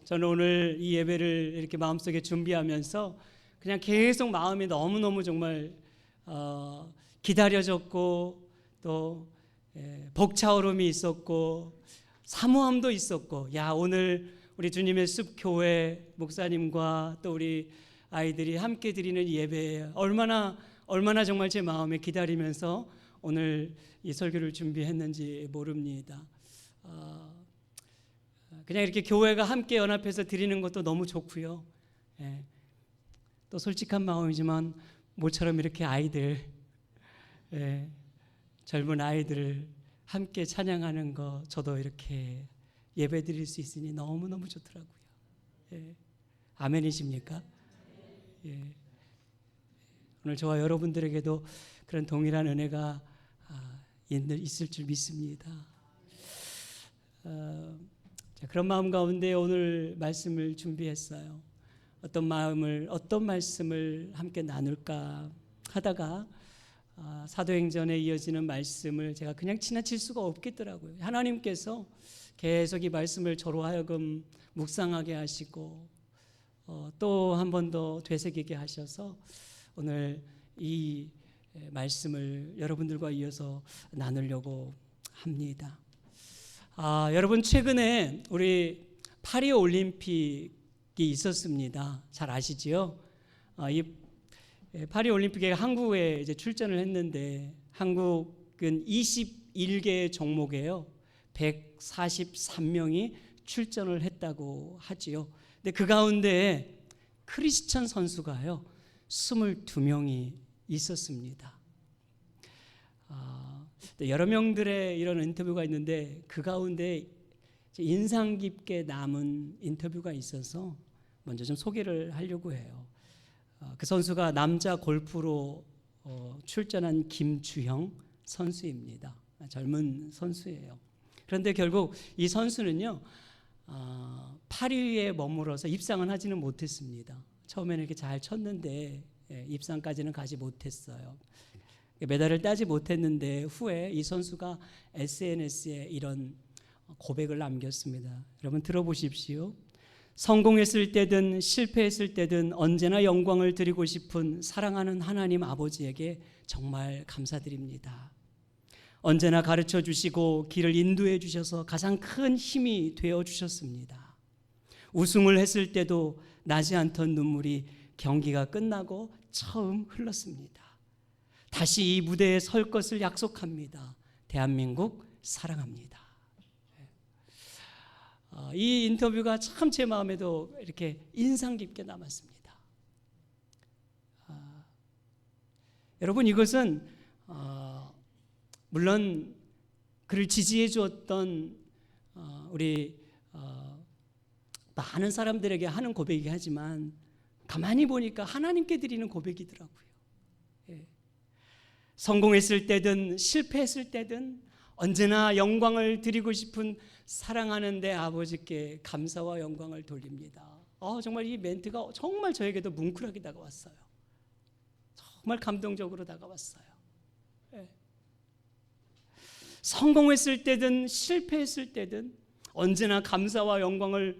저는 오늘 이 예배를 이렇게 마음속에 준비하면서 그냥 계속 마음이 너무너무 정말 기다려졌고 또 벅차오름이 있었고 사모함도 있었고, 야, 오늘 우리 주님의 숲 교회 목사님과 또 우리 아이들이 함께 드리는 예배에 얼마나 정말 제 마음에 기다리면서 오늘 이 설교를 준비했는지 모릅니다. 그냥 이렇게 교회가 함께 연합해서 드리는 것도 너무 좋고요. 또 솔직한 마음이지만 모처럼 이렇게 아이들, 젊은 아이들을 함께 찬양하는 거 저도 이렇게 예배 드릴 수 있으니 너무너무 좋더라고요. 아멘이십니까? 오늘 저와 여러분들에게도 그런 동일한 은혜가 있을 줄 믿습니다. 그런 마음 가운데 오늘 말씀을 준비했어요. 어떤 말씀을 함께 나눌까 하다가 사도행전에 이어지는 말씀을 제가 그냥 지나칠 수가 없겠더라고요. 하나님께서 계속 이 말씀을 저로 하여금 묵상하게 하시고 또 한 번 더 되새기게 하셔서 오늘 이 말씀을 여러분들과 이어서 나누려고 합니다. 여러분, 최근에 우리 파리 올림픽이 있었습니다. 잘 아시지요? 이 파리 올림픽에 한국에 이제 출전을 했는데 한국은 21개의 종목에요 143명이 출전을 했다고 하지요. 근데 그 가운데 크리스천 선수가요 22명이 있었습니다. 여러 명들의 이런 인터뷰가 있는데 그 가운데 인상 깊게 남은 인터뷰가 있어서 먼저 좀 소개를 하려고 해요. 그 선수가 남자 골프로 출전한 김주형 선수입니다. 젊은 선수예요. 그런데 결국 이 선수는요 8위에 머물러서 입상은 하지는 못했습니다. 처음에는 이렇게 잘 쳤는데 입상까지는 가지 못했어요. 메달을 따지 못했는데 후에 이 선수가 SNS에 이런 고백을 남겼습니다. 여러분 들어보십시오. 성공했을 때든 실패했을 때든 언제나 영광을 드리고 싶은 사랑하는 하나님 아버지에게 정말 감사드립니다. 언제나 가르쳐 주시고 길을 인도해 주셔서 가장 큰 힘이 되어 주셨습니다. 우승을 했을 때도 나지 않던 눈물이 경기가 끝나고 처음 흘렀습니다. 다시 이 무대에 설 것을 약속합니다. 대한민국 사랑합니다. 이 인터뷰가 참 제 마음에도 이렇게 인상 깊게 남았습니다. 여러분, 이것은 물론 그를 지지해 주었던 우리 많은 사람들에게 하는 고백이긴 하지만 가만히 보니까 하나님께 드리는 고백이더라고요. 성공했을 때든 실패했을 때든 언제나 영광을 드리고 싶은 사랑하는 내 아버지께 감사와 영광을 돌립니다. 정말 이 멘트가 정말 저에게도 뭉클하게 다가왔어요. 정말 감동적으로 다가왔어요. 성공했을 때든 실패했을 때든 언제나 감사와 영광을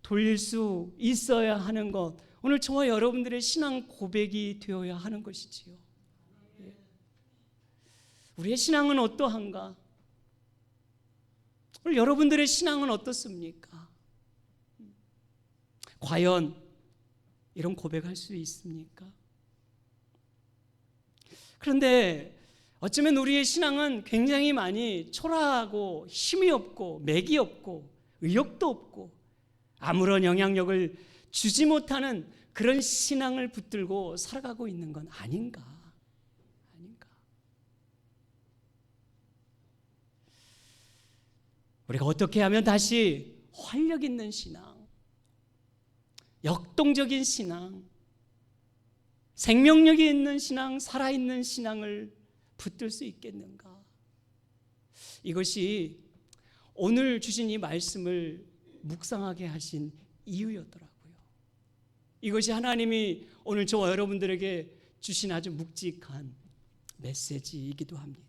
돌릴 수 있어야 하는 것, 오늘 저와 여러분들의 신앙 고백이 되어야 하는 것이지요. 우리의 신앙은 어떠한가? 오늘 여러분들의 신앙은 어떻습니까? 과연 이런 고백할 수 있습니까? 그런데 어쩌면 우리의 신앙은 굉장히 많이 초라하고 힘이 없고 맥이 없고 의욕도 없고 아무런 영향력을 주지 못하는 그런 신앙을 붙들고 살아가고 있는 건 아닌가? 우리가 어떻게 하면 다시 활력 있는 신앙, 역동적인 신앙, 생명력이 있는 신앙, 살아있는 신앙을 붙들 수 있겠는가? 이것이 오늘 주신 이 말씀을 묵상하게 하신 이유였더라고요. 이것이 하나님이 오늘 저와 여러분들에게 주신 아주 묵직한 메시지이기도 합니다.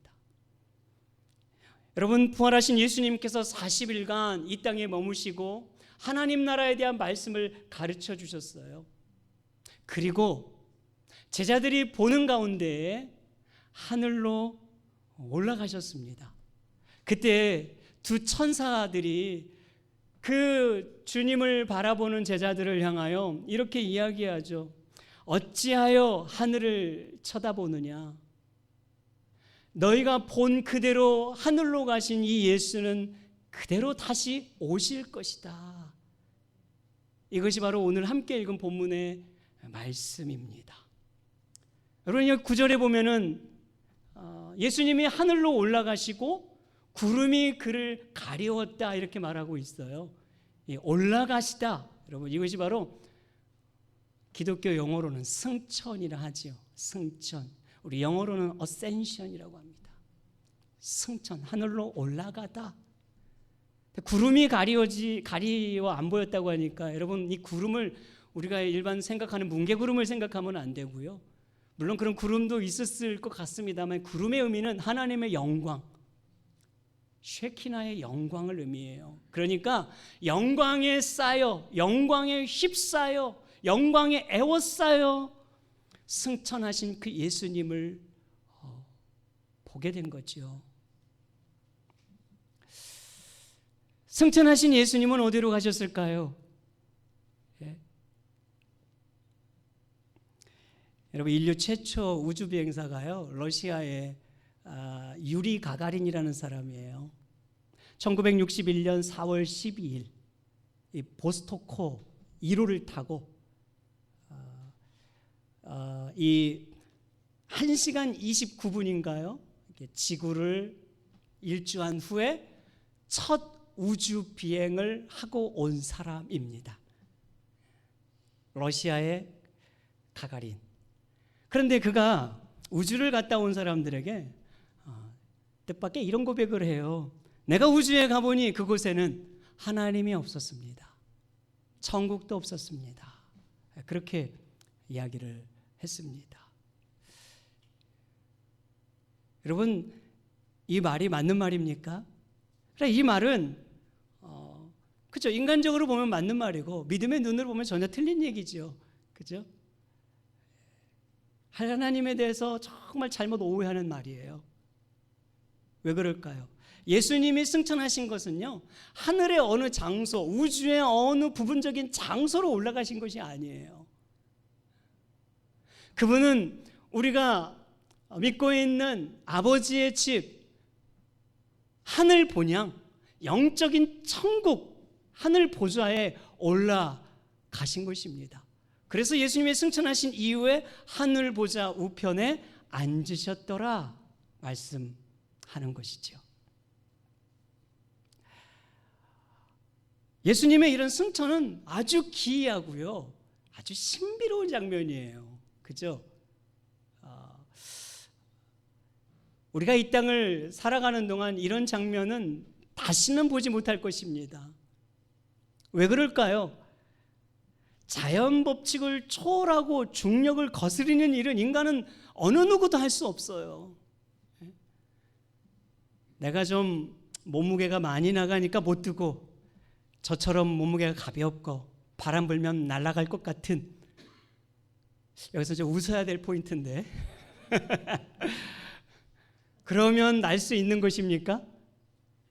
여러분, 부활하신 예수님께서 40일간 이 땅에 머무시고 하나님 나라에 대한 말씀을 가르쳐 주셨어요. 그리고 제자들이 보는 가운데 하늘로 올라가셨습니다. 그때 두 천사들이 그 주님을 바라보는 제자들을 향하여 이렇게 이야기하죠. 어찌하여 하늘을 쳐다보느냐? 너희가 본 그대로 하늘로 가신 이 예수는 그대로 다시 오실 것이다. 이것이 바로 오늘 함께 읽은 본문의 말씀입니다. 여러분, 이 9절에 보면은 예수님이 하늘로 올라가시고 구름이 그를 가리웠다 이렇게 말하고 있어요. 올라가시다. 여러분, 이것이 바로 기독교 영어로는 승천이라 하지요. 승천. 우리 영어로는 ascension이라고 합니다. 승천, 하늘로 올라가다. 구름이 가리워 안 보였다고 하니까 여러분, 이 구름을 우리가 일반 생각하는 뭉게구름을 생각하면 안 되고요. 물론 그런 구름도 있었을 것 같습니다만 구름의 의미는 하나님의 영광, 쉐키나의 영광을 의미해요. 그러니까 영광에 쌓여, 영광에 휩싸여, 영광에 에워싸여 승천하신 그 예수님을 보게 된 거죠. 승천하신 예수님은 어디로 가셨을까요? 예? 여러분, 인류 최초 우주 비행사가요, 러시아의 유리 가가린이라는 사람이에요. 1961년 4월 12일 이 보스토코 1호를 타고 이 1시간 29분인가요? 지구를 일주한 후에 첫 우주 비행을 하고 온 사람입니다. 러시아의 가가린. 그런데 그가 우주를 갔다 온 사람들에게 뜻밖의 이런 고백을 해요. 내가 우주에 가보니 그곳에는 하나님이 없었습니다. 천국도 없었습니다. 그렇게 이야기를 했습니다. 여러분, 이 말이 맞는 말입니까? 이 말은 그죠? 인간적으로 보면 맞는 말이고 믿음의 눈으로 보면 전혀 틀린 얘기죠. 그죠? 하나님에 대해서 정말 잘못 오해하는 말이에요. 왜 그럴까요? 예수님이 승천하신 것은요, 하늘의 어느 장소, 우주의 어느 부분적인 장소로 올라가신 것이 아니에요. 그분은 우리가 믿고 있는 아버지의 집, 하늘 본향, 영적인 천국, 하늘 보좌에 올라가신 것입니다. 그래서 예수님이 승천하신 이후에 하늘 보좌 우편에 앉으셨더라 말씀하는 것이죠. 예수님의 이런 승천은 아주 기이하고요, 아주 신비로운 장면이에요. 그죠? 우리가 이 땅을 살아가는 동안 이런 장면은 다시는 보지 못할 것입니다. 왜 그럴까요? 자연 법칙을 초월하고 중력을 거스르는 일은 인간은 어느 누구도 할 수 없어요. 내가 좀 몸무게가 많이 나가니까 못 뜨고, 저처럼 몸무게가 가볍고 바람 불면 날아갈 것 같은, 여기서 좀 웃어야 될 포인트인데 그러면 날 수 있는 것입니까?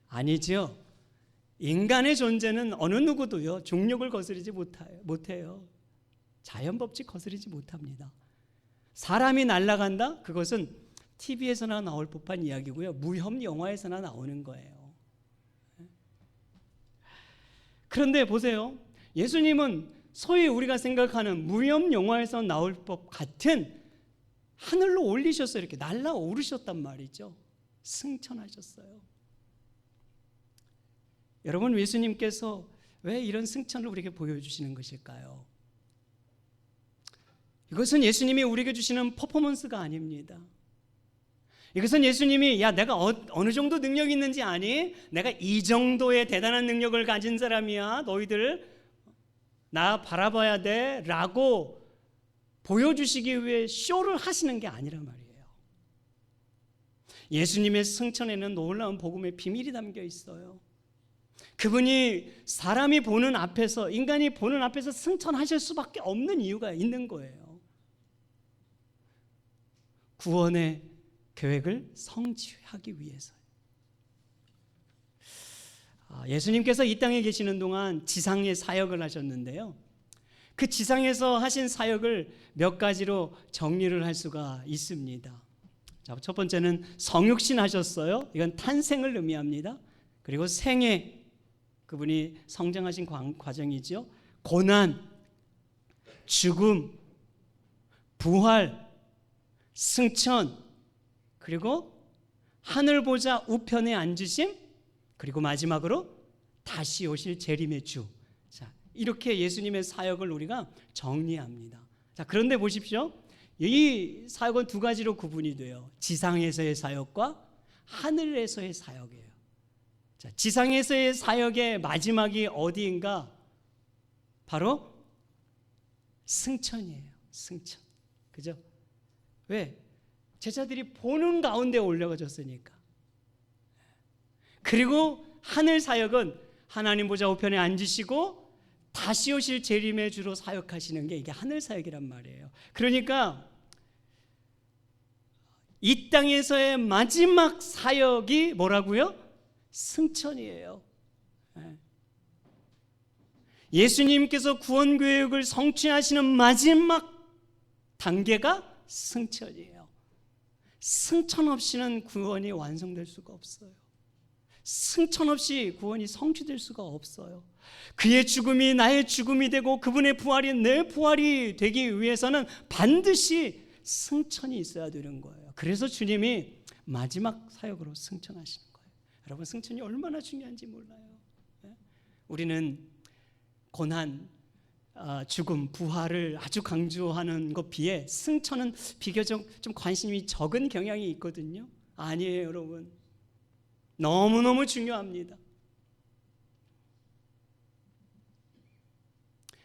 아니죠. 인간의 존재는 어느 누구도요, 중력을 거스르지 못해요. 자연 법칙 거스르지 못합니다. 사람이 날아간다? 그것은 TV에서나 나올 법한 이야기고요, 무협 영화에서나 나오는 거예요. 그런데 보세요, 예수님은 소위 우리가 생각하는 무협 영화에서 나올 법 같은 하늘로 올리셨어요. 이렇게 날아오르셨단 말이죠. 승천하셨어요. 여러분, 예수님께서 왜 이런 승천을 우리에게 보여주시는 것일까요? 이것은 예수님이 우리에게 주시는 퍼포먼스가 아닙니다. 이것은 예수님이 내가 어느 정도 능력이 있는지 아니? 내가 이 정도의 대단한 능력을 가진 사람이야. 너희들 나 바라봐야 돼 라고 보여주시기 위해 쇼를 하시는 게 아니란 말이에요. 예수님의 승천에는 놀라운 복음의 비밀이 담겨 있어요. 그분이 사람이 보는 앞에서, 인간이 보는 앞에서 승천하실 수밖에 없는 이유가 있는 거예요. 구원의 계획을 성취하기 위해서. 예수님께서 이 땅에 계시는 동안 지상의 사역을 하셨는데요, 그 지상에서 하신 사역을 몇 가지로 정리를 할 수가 있습니다. 자, 첫 번째는 성육신 하셨어요. 이건 탄생을 의미합니다. 그리고 생애, 그분이 성장하신 과정이죠. 고난, 죽음, 부활, 승천, 그리고 하늘 보좌 우편에 앉으심, 그리고 마지막으로 다시 오실 재림의 주. 자, 이렇게 예수님의 사역을 우리가 정리합니다. 자, 그런데 보십시오. 이 사역은 두 가지로 구분이 돼요. 지상에서의 사역과 하늘에서의 사역이에요. 자, 지상에서의 사역의 마지막이 어디인가? 바로 승천이에요. 승천. 그죠? 왜? 제자들이 보는 가운데 올려졌으니까. 그리고 하늘 사역은 하나님 보좌 우편에 앉으시고 다시 오실 재림의 주로 사역하시는 게 이게 하늘 사역이란 말이에요. 그러니까 이 땅에서의 마지막 사역이 뭐라고요? 승천이에요. 예수님께서 구원 계획을 성취하시는 마지막 단계가 승천이에요. 승천 없이는 구원이 완성될 수가 없어요. 승천 없이 구원이 성취될 수가 없어요. 그의 죽음이 나의 죽음이 되고 그분의 부활이 내 부활이 되기 위해서는 반드시 승천이 있어야 되는 거예요. 그래서 주님이 마지막 사역으로 승천하시는 거예요. 여러분, 승천이 얼마나 중요한지 몰라요. 우리는 고난, 죽음, 부활을 아주 강조하는 것 비해 승천은 비교적 좀 관심이 적은 경향이 있거든요. 아니에요, 여러분. 너무너무 중요합니다.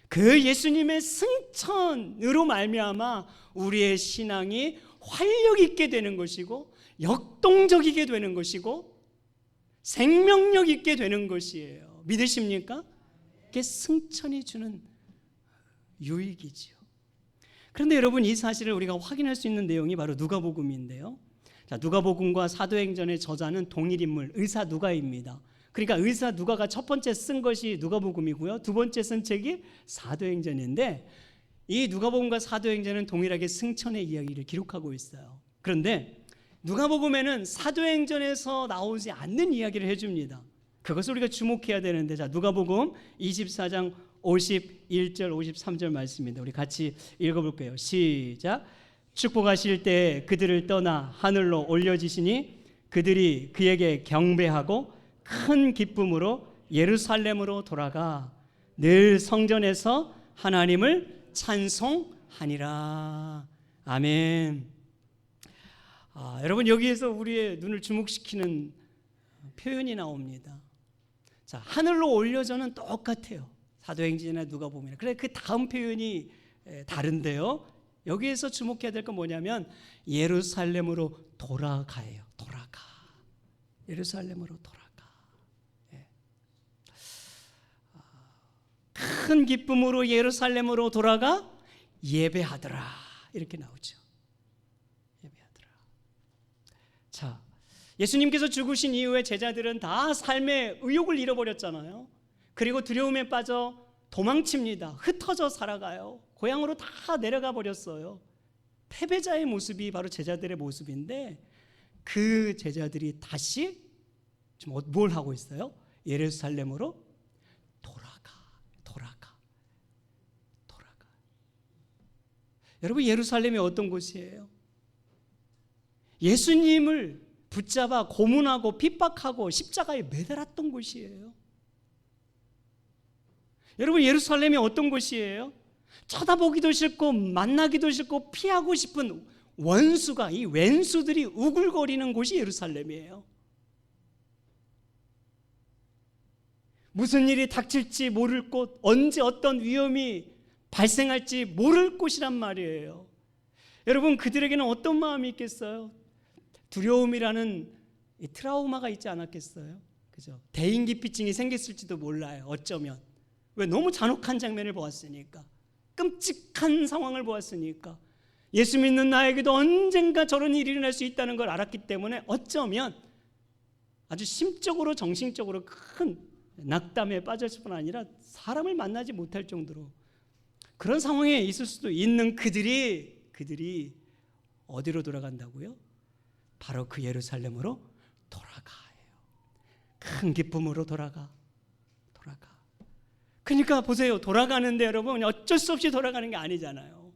그 예수님의 승천으로 말미암아 우리의 신앙이 활력 있게 되는 것이고 역동적이게 되는 것이고 생명력 있게 되는 것이에요. 믿으십니까? 그게 승천이 주는 유익이지요. 그런데 여러분, 이 사실을 우리가 확인할 수 있는 내용이 바로 누가복음인데요. 자, 누가복음과 사도행전의 저자는 동일 인물, 의사 누가입니다. 그러니까 의사 누가가 첫 번째 쓴 것이 누가복음이고요, 두 번째 쓴 책이 사도행전인데, 이 누가복음과 사도행전은 동일하게 승천의 이야기를 기록하고 있어요. 그런데 누가복음에는 사도행전에서 나오지 않는 이야기를 해줍니다. 그것을 우리가 주목해야 되는데, 자, 누가복음 24장 51절 53절 말씀입니다. 우리 같이 읽어볼게요. 시작. 축복하실 때 그들을 떠나 하늘로 올려지시니 그들이 그에게 경배하고 큰 기쁨으로 예루살렘으로 돌아가 늘 성전에서 하나님을 찬송하니라. 아멘. 여러분, 여기에서 우리의 눈을 주목시키는 표현이 나옵니다. 자, 하늘로 올려져는 똑같아요. 사도행전이나 누가복음이나. 그래, 그 다음 표현이 다른데요. 여기에서 주목해야 될 건 뭐냐면 예루살렘으로 돌아가예요. 돌아가. 예루살렘으로 돌아가. 큰 기쁨으로 예루살렘으로 돌아가 예배하더라. 이렇게 나오죠. 예배하더라. 자, 예수님께서 죽으신 이후에 제자들은 다 삶의 의욕을 잃어버렸잖아요. 그리고 두려움에 빠져 도망칩니다. 흩어져 살아가요. 고향으로 다 내려가 버렸어요. 패배자의 모습이 바로 제자들의 모습인데, 그 제자들이 다시 지금 뭘 하고 있어요? 예루살렘으로 돌아가. 여러분, 예루살렘이 어떤 곳이에요? 예수님을 붙잡아 고문하고 핍박하고 십자가에 매달았던 곳이에요. 여러분, 예루살렘이 어떤 곳이에요? 쳐다보기도 싫고 만나기도 싫고 피하고 싶은 원수가, 이 왼수들이 우글거리는 곳이 예루살렘이에요. 무슨 일이 닥칠지 모를 곳, 언제 어떤 위험이 발생할지 모를 곳이란 말이에요. 여러분, 그들에게는 어떤 마음이 있겠어요? 두려움이라는 이 트라우마가 있지 않았겠어요? 그죠? 대인기피증이 생겼을지도 몰라요. 어쩌면. 왜? 너무 잔혹한 장면을 보았으니까. 끔찍한 상황을 보았으니까. 예수 믿는 나에게도 언젠가 저런 일이 일어날 수 있다는 걸 알았기 때문에 어쩌면 아주 심적으로 정신적으로 큰 낙담에 빠졌을 뿐 아니라 사람을 만나지 못할 정도로 그런 상황에 있을 수도 있는 그들이 어디로 돌아간다고요? 바로 그 예루살렘으로 돌아가요. 큰 기쁨으로 돌아가. 그러니까 보세요. 돌아가는데 여러분 어쩔 수 없이 돌아가는 게 아니잖아요.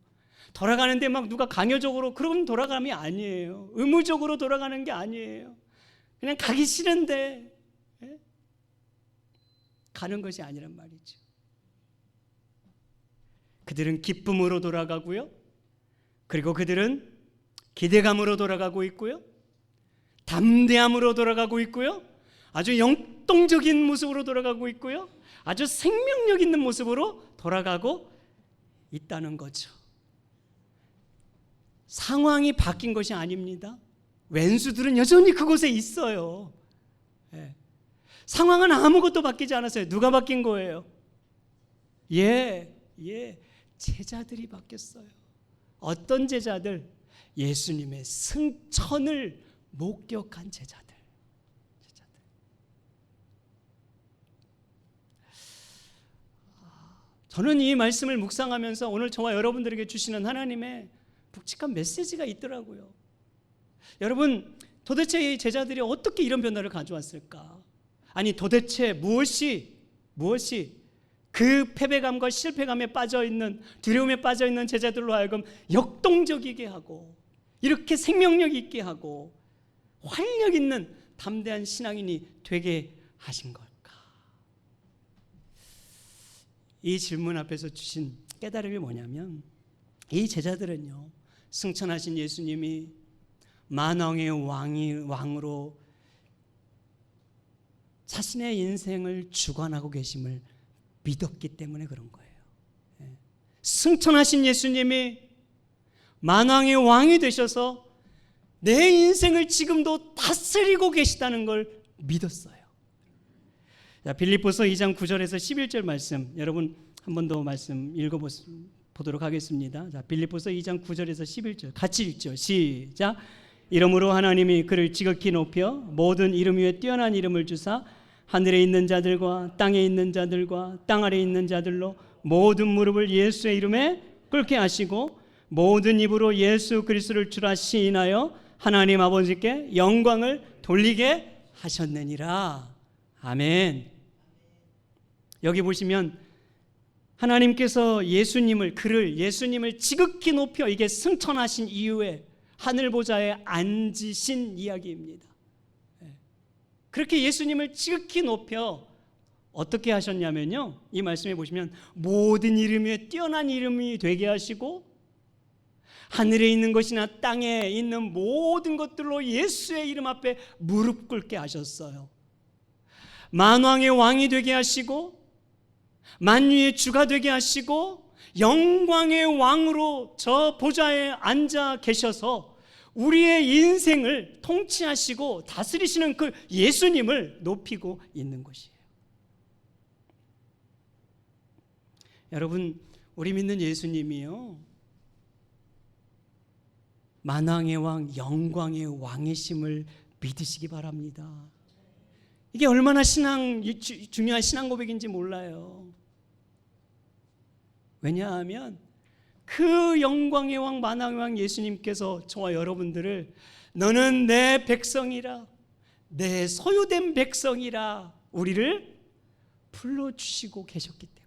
돌아가는데 막 누가 강요적으로 그런 돌아감이 아니에요. 의무적으로 돌아가는 게 아니에요. 그냥 가기 싫은데 가는 것이 아니란 말이죠. 그들은 기쁨으로 돌아가고요. 그리고 그들은 기대감으로 돌아가고 있고요. 담대함으로 돌아가고 있고요. 아주 영동적인 모습으로 돌아가고 있고요. 아주 생명력 있는 모습으로 돌아가고 있다는 거죠. 상황이 바뀐 것이 아닙니다. 왼수들은 여전히 그곳에 있어요. 상황은 아무것도 바뀌지 않았어요. 누가 바뀐 거예요? 제자들이 바뀌었어요. 어떤 제자들? 예수님의 승천을 목격한 제자들. 저는 이 말씀을 묵상하면서 오늘 저와 여러분들에게 주시는 하나님의 묵직한 메시지가 있더라고요. 여러분, 도대체 이 제자들이 어떻게 이런 변화를 가져왔을까? 아니, 도대체 무엇이 그 패배감과 실패감에 빠져있는, 두려움에 빠져있는 제자들로 하여금 역동적이게 하고 이렇게 생명력 있게 하고 활력 있는 담대한 신앙인이 되게 하신 걸까? 이 질문 앞에서 주신 깨달음이 뭐냐면, 이 제자들은요, 승천하신 예수님이 만왕의 왕으로 자신의 인생을 주관하고 계심을 믿었기 때문에 그런 거예요. 승천하신 예수님이 만왕의 왕이 되셔서 내 인생을 지금도 다스리고 계시다는 걸 믿었어요. 자, 빌립보서 2장 9절에서 11절 말씀, 여러분 한 번 더 말씀 읽어보도록 하겠습니다. 자, 빌립보서 2장 9절에서 11절 같이 읽죠. 시작. 이러므로 하나님이 그를 지극히 높여 모든 이름 위에 뛰어난 이름을 주사 하늘에 있는 자들과 땅에 있는 자들과 땅 아래에 있는 자들로 모든 무릎을 예수의 이름에 꿇게 하시고 모든 입으로 예수 그리스도를 주라 시인하여 하나님 아버지께 영광을 돌리게 하셨느니라. 아멘. 여기 보시면 하나님께서 예수님을 지극히 높여, 이게 승천하신 이후에 하늘 보좌에 앉으신 이야기입니다. 그렇게 예수님을 지극히 높여 어떻게 하셨냐면요, 이 말씀에 보시면 모든 이름 위에 뛰어난 이름이 되게 하시고 하늘에 있는 것이나 땅에 있는 모든 것들로 예수의 이름 앞에 무릎 꿇게 하셨어요. 만왕의 왕이 되게 하시고 만유의 주가 되게 하시고 영광의 왕으로 저 보좌에 앉아 계셔서 우리의 인생을 통치하시고 다스리시는 그 예수님을 높이고 있는 것이에요. 여러분, 우리 믿는 예수님이요, 만왕의 왕, 영광의 왕이심을 믿으시기 바랍니다. 이게 얼마나 중요한 신앙 고백인지 몰라요. 왜냐하면 그 영광의 왕, 만왕의 왕 예수님께서 저와 여러분들을 너는 내 백성이라, 내 소유된 백성이라 우리를 불러주시고 계셨기 때문에.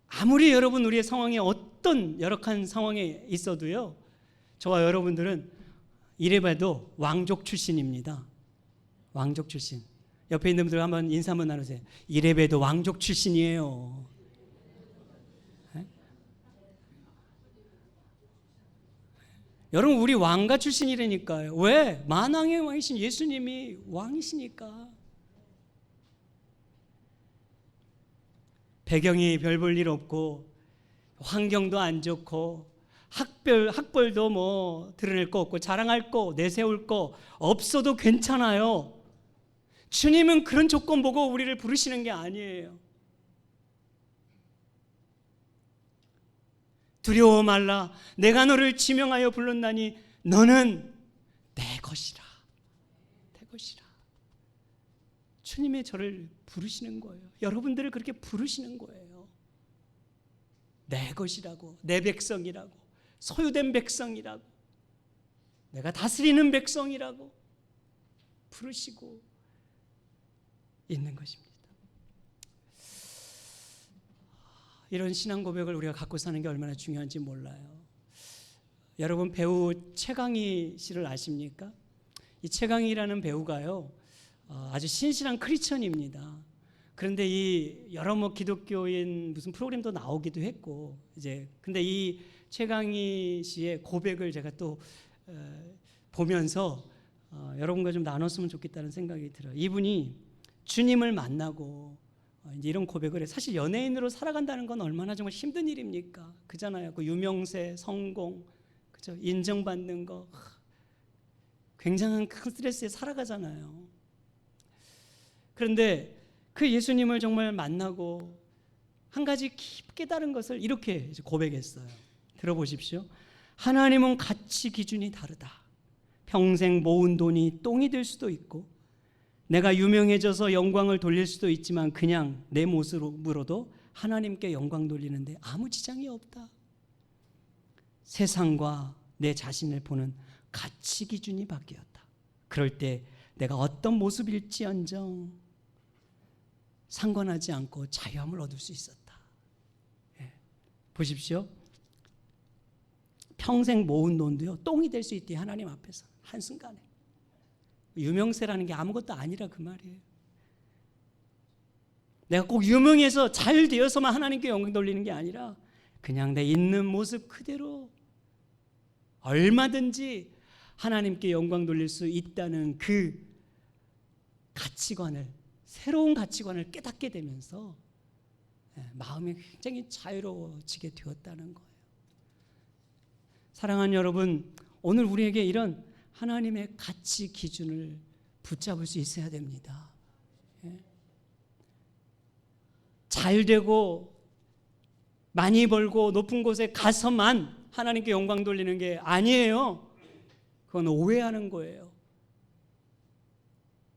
아무리 여러분 우리의 상황에 어떤 열악한 상황에 있어도요, 저와 여러분들은 이래봐도 왕족 출신입니다. 왕족 출신. 옆에 있는 분들 한번 인사 한번 나누세요. 이래봬도 왕족 출신이에요. 네? 여러분, 우리 왕가 출신이라니까요. 왜? 만왕의 왕이신 예수님이 왕이시니까. 배경이 별 볼 일 없고 환경도 안 좋고 학벌도 뭐 드러낼 거 없고 자랑할 거 내세울 거 없어도 괜찮아요. 주님은 그런 조건 보고 우리를 부르시는 게 아니에요. 두려워 말라. 내가 너를 지명하여 불렀나니 너는 내 것이라. 내 것이라. 주님의 저를 부르시는 거예요. 여러분들을 그렇게 부르시는 거예요. 내 것이라고, 내 백성이라고, 소유된 백성이라고, 내가 다스리는 백성이라고 부르시고 있는 것입니다. 이런 신앙 고백을 우리가 갖고 사는 게 얼마나 중요한지 몰라요. 여러분 배우 최강희 씨를 아십니까? 이 최강희라는 배우가요, 아주 신실한 크리스천입니다. 그런데 이 여러 기독교인 무슨 프로그램도 나오기도 했고, 근데 이 최강희 씨의 고백을 제가 또 보면서 여러분과 좀 나눴으면 좋겠다는 생각이 들어요. 이분이 주님을 만나고 이제 이런 고백을 해. 사실 연예인으로 살아간다는 건 얼마나 정말 힘든 일입니까? 그잖아요. 그 유명세, 성공, 그죠? 인정받는 거, 굉장한 큰 스트레스에 살아가잖아요. 그런데 그 예수님을 정말 만나고 한 가지 깊게 다른 것을 이렇게 고백했어요. 들어보십시오. 하나님은 가치 기준이 다르다. 평생 모은 돈이 똥이 될 수도 있고, 내가 유명해져서 영광을 돌릴 수도 있지만 그냥 내 모습으로도 하나님께 영광 돌리는데 아무 지장이 없다. 세상과 내 자신을 보는 가치 기준이 바뀌었다. 그럴 때 내가 어떤 모습일지언정 상관하지 않고 자유함을 얻을 수 있었다. 보십시오. 평생 모은 돈도요, 똥이 될 수 있대, 하나님 앞에서. 한순간에. 유명세라는 게 아무것도 아니라 그 말이에요. 내가 꼭 유명해서 잘 되어서만 하나님께 영광 돌리는 게 아니라 그냥 내 있는 모습 그대로 얼마든지 하나님께 영광 돌릴 수 있다는 그 가치관을, 새로운 가치관을 깨닫게 되면서 마음이 굉장히 자유로워지게 되었다는 거예요. 사랑하는 여러분, 오늘 우리에게 이런 하나님의 가치 기준을 붙잡을 수 있어야 됩니다. 잘 되고 많이 벌고 높은 곳에 가서만 하나님께 영광 돌리는 게 아니에요. 그건 오해하는 거예요.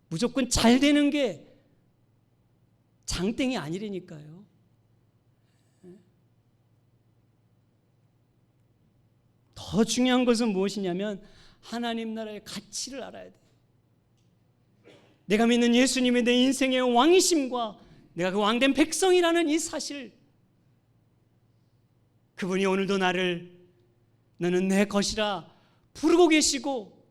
무조건 잘 되는 게 장땡이 아니라니까요. 더 중요한 것은 무엇이냐면 하나님 나라의 가치를 알아야 돼요. 내가 믿는 예수님의 내 인생의 왕이심과 내가 그 왕된 백성이라는 이 사실, 그분이 오늘도 나를 너는 내 것이라 부르고 계시고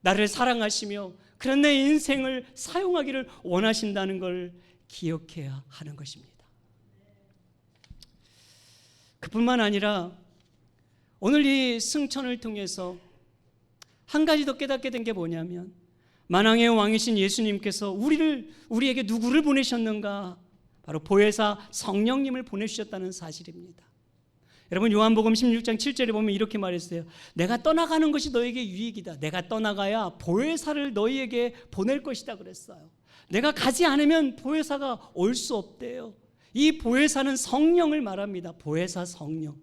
나를 사랑하시며 그런 내 인생을 사용하기를 원하신다는 걸 기억해야 하는 것입니다. 그뿐만 아니라 오늘 이 승천을 통해서 한 가지 더 깨닫게 된 게 뭐냐면, 만왕의 왕이신 예수님께서 우리에게 누구를 보내셨는가? 바로 보혜사 성령님을 보내주셨다는 사실입니다. 여러분 요한복음 16장 7절에 보면 이렇게 말했어요. 내가 떠나가는 것이 너에게 유익이다. 내가 떠나가야 보혜사를 너희에게 보낼 것이다 그랬어요. 내가 가지 않으면 보혜사가 올 수 없대요. 이 보혜사는 성령을 말합니다. 보혜사 성령.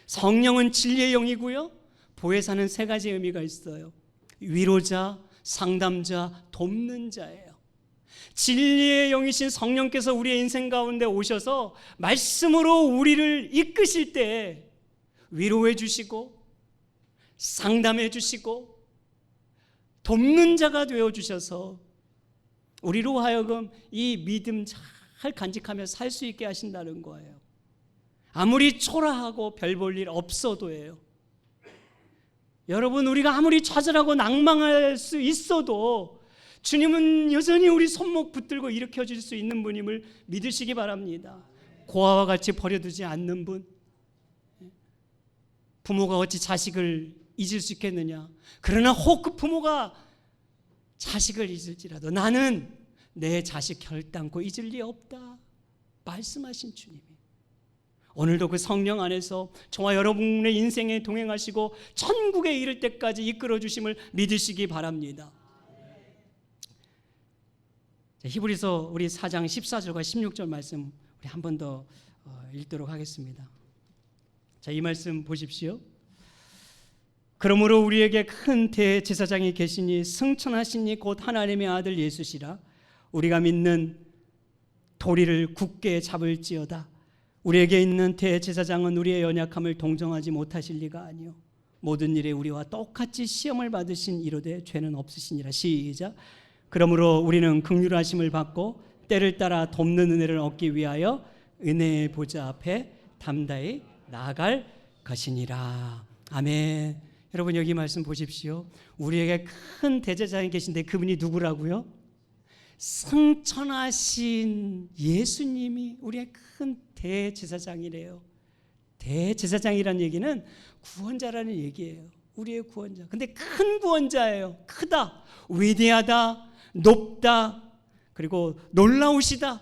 성령은 진리의 영이고요, 보혜사는 세 가지 의미가 있어요. 위로자, 상담자, 돕는 자예요. 진리의 영이신 성령께서 우리의 인생 가운데 오셔서 말씀으로 우리를 이끄실 때 위로해 주시고 상담해 주시고 돕는 자가 되어 주셔서 우리로 하여금 이 믿음 잘 간직하며 살 수 있게 하신다는 거예요. 아무리 초라하고 별 볼 일 없어도예요. 여러분, 우리가 아무리 좌절하고 낭망할 수 있어도 주님은 여전히 우리 손목 붙들고 일으켜 줄 수 있는 분임을 믿으시기 바랍니다. 고아와 같이 버려두지 않는 분. 부모가 어찌 자식을 잊을 수 있겠느냐. 그러나 혹 그 부모가 자식을 잊을지라도 나는 내 자식 결단코 잊을 리 없다 말씀하신 주님이 오늘도 그 성령 안에서 저와 여러분의 인생에 동행하시고 천국에 이를 때까지 이끌어 주심을 믿으시기 바랍니다. 히브리서 우리 4장 14절과 16절 말씀 우리 한 번 더 읽도록 하겠습니다. 자, 이 말씀 보십시오. 그러므로 우리에게 큰 대제사장이 계시니 승천하시니 곧 하나님의 아들 예수시라. 우리가 믿는 도리를 굳게 잡을지어다. 우리에게 있는 대제사장은 우리의 연약함을 동정하지 못하실 리가 아니요 모든 일에 우리와 똑같이 시험을 받으신 이로되 죄는 없으시니라. 시작. 그러므로 우리는 긍휼하심을 받고 때를 따라 돕는 은혜를 얻기 위하여 은혜의 보좌 앞에 담대히 나아갈 것이니라. 아멘. 여러분 여기 말씀 보십시오. 우리에게 큰 대제사장이 계신데 그분이 누구라고요? 승천하신 예수님이 우리의 큰 대제사장이래요. 대제사장이라는 얘기는 구원자라는 얘기예요. 우리의 구원자. 근데 큰 구원자예요. 크다, 위대하다, 높다, 그리고 놀라우시다.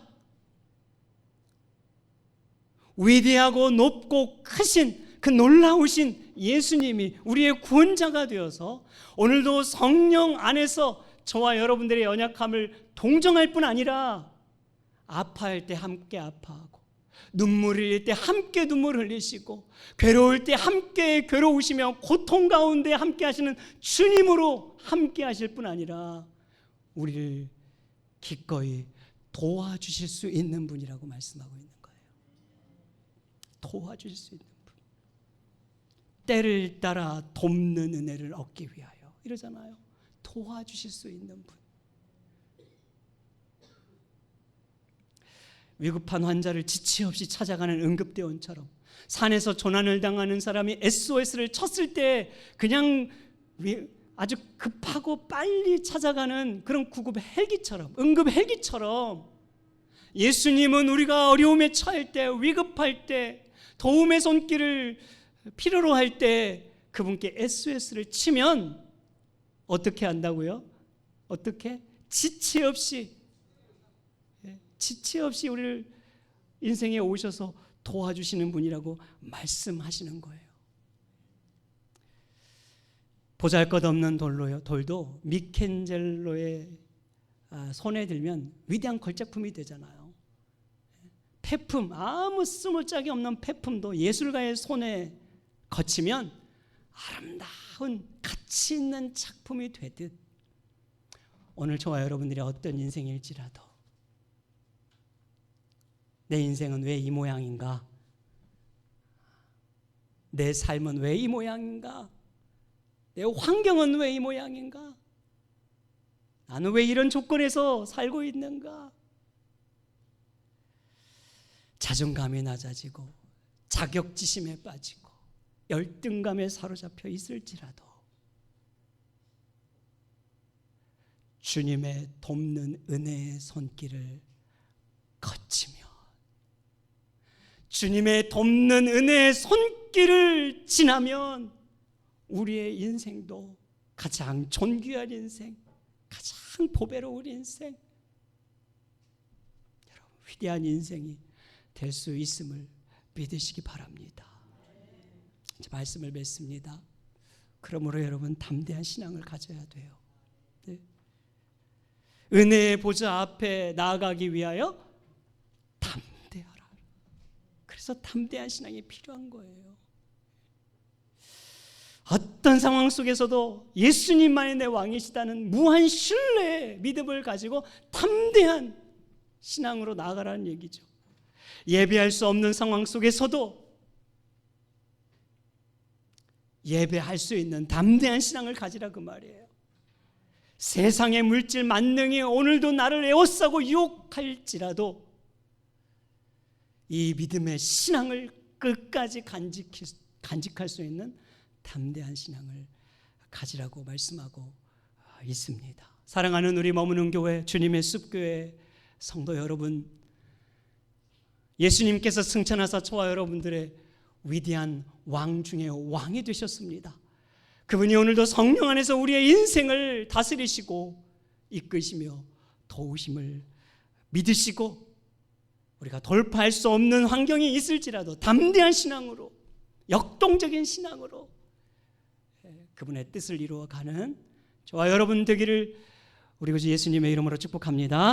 위대하고 높고 크신 그 놀라우신 예수님이 우리의 구원자가 되어서 오늘도 성령 안에서 저와 여러분들의 연약함을 동정할 뿐 아니라 아파할 때 함께 아파하고 눈물을 흘릴 때 함께 눈물 흘리시고 괴로울 때 함께 괴로우시며 고통 가운데 함께 하시는 주님으로 함께 하실 뿐 아니라 우리를 기꺼이 도와주실 수 있는 분이라고 말씀하고 있는 거예요. 도와주실 수 있는 분. 때를 따라 돕는 은혜를 얻기 위하여 이러잖아요. 도와주실 수 있는 분. 위급한 환자를 지체 없이 찾아가는 응급대원처럼 산에서 조난을 당하는 사람이 SOS를 쳤을 때 그냥 아주 급하고 빨리 찾아가는 그런 구급 헬기처럼, 응급 헬기처럼 예수님은 우리가 어려움에 처할 때, 위급할 때, 도움의 손길을 필요로 할 때 그분께 SOS를 치면 어떻게 한다고요? 어떻게? 지체 없이 우리를 인생에 오셔서 도와주시는 분이라고 말씀하시는 거예요. 보잘것없는 돌도 미켈란젤로의 손에 들면 위대한 걸작품이 되잖아요. 폐품, 아무 스물짝이 없는 폐품도 예술가의 손에 거치면 아름다운 가치 있는 작품이 되듯 오늘 저와 여러분들이 어떤 인생일지라도 내 인생은 왜 이 모양인가? 내 삶은 왜 이 모양인가? 내 환경은 왜 이 모양인가? 나는 왜 이런 조건에서 살고 있는가? 자존감이 낮아지고 자격지심에 빠지고 열등감에 사로잡혀 있을지라도 주님의 돕는 은혜의 손길을 거치며 주님의 돕는 은혜의 손길을 지나면 우리의 인생도 가장 존귀한 인생, 가장 보배로운 인생, 여러분 위대한 인생이 될 수 있음을 믿으시기 바랍니다. 이제 말씀을 맺습니다. 그러므로 여러분 담대한 신앙을 가져야 돼요. 네. 은혜의 보좌 앞에 나아가기 위하여 담대하라. 그래서 담대한 신앙이 필요한 거예요. 어떤 상황 속에서도 예수님만이 내 왕이시다는 무한 신뢰의 믿음을 가지고 담대한 신앙으로 나아가라는 얘기죠. 예배할 수 없는 상황 속에서도 예배할 수 있는 담대한 신앙을 가지라 그 말이에요. 세상의 물질 만능이 오늘도 나를 에워싸고 유혹할지라도 이 믿음의 신앙을 끝까지 간직할 수 있는 담대한 신앙을 가지라고 말씀하고 있습니다. 사랑하는 우리 머무는 교회, 주님의 숲교회 성도 여러분, 예수님께서 승천하사 저와 여러분들의 위대한 왕 중에 왕이 되셨습니다. 그분이 오늘도 성령 안에서 우리의 인생을 다스리시고 이끄시며 도우심을 믿으시고 우리가 돌파할 수 없는 환경이 있을지라도 담대한 신앙으로, 역동적인 신앙으로 그분의 뜻을 이루어가는 저와 여러분 되기를 우리 구주 예수님의 이름으로 축복합니다.